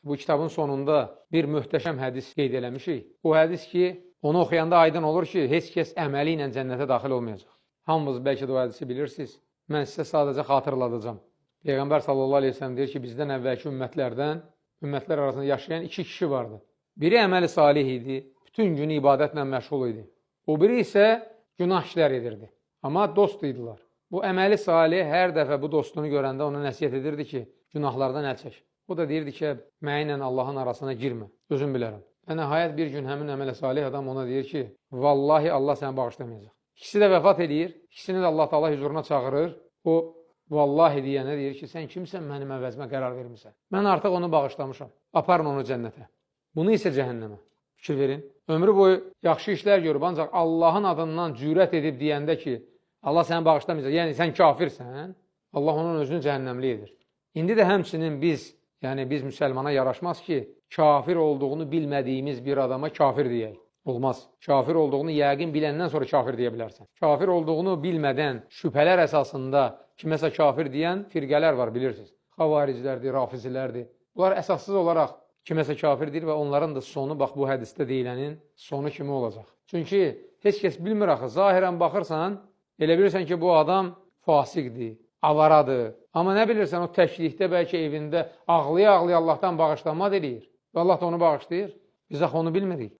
Bu kitabın sonunda bir möhtəşəm hədis qeyd eləmişik. O hədis ki, onu oxuyanda aydın olur ki, heç kəs əməli ilə cənnətə daxil olmayacaq. Hamınız bəlkə də o hədisi bilirsiniz. Mən sizə sadəcə xatırladacağım. Peyğəmbər sallallahu aleyhi ve sellem deyir ki, bizdən əvvəlki ümmətlər arasında yaşayan 2 kişi vardı. Biri əməli salih idi, bütün günü ibadətlə məşğul idi. O biri isə günah işlər edirdi. Amma dost idilər. Bu əməli salih hər dəfə bu dostunu görəndə ona nəsiyyət edirdi ki, günahlardan əl çək. O da deyirdi ki, mənimlə Allahın arasına girmə, özüm bilərəm. Və nəhayət bir gün həmin əməli salih adam ona deyir ki, vallahi Allah səni bağışlamayacaq. İkisi də vəfat edir, ikisini də Allah Taala huzuruna çağırır. O vallahi deyənə deyir ki, sən kimsən mənim əvəzimə qərar vermirsən? Mən artıq onu bağışlamışam, aparın onu cənnətə. Bunu isə cəhənnəmə. Fikir verin. Ömrü boyu yaxşı işlər görüb, ancaq Allahın adından cürət edib deyəndə ki, Allah səni bağışlamayacaq, yəni sən kafirsən, Allah onun özünü cəhənnəmli edir. İndi də həmçinin biz müsəlmana yaraşmaz ki, kafir olduğunu bilmədiyimiz bir adama kafir deyək. Olmaz. Kafir olduğunu yəqin biləndən sonra kafir deyə bilərsən. Kafir olduğunu bilmədən şübhələr əsasında kiməsə kafir deyən firqələr var, bilirsiniz. Xavariclərdir, rafizilərdir. Bunlar əsassız olaraq kiməsə kafir deyir və onların da sonu, bax bu hədisdə deyilənin sonu kimi olacaq. Çünki heç kəs bilmir axı, zahirən baxırsan, elə bilirsən ki, bu adam fasiqdir, avaradır. Amma nə bilirsən, o təklikdə bəlkə evində ağlaya-ağlaya Allahdan bağışlanma eləyir. Və Allah da onu bağışlayır. Biz axı onu bilmirik.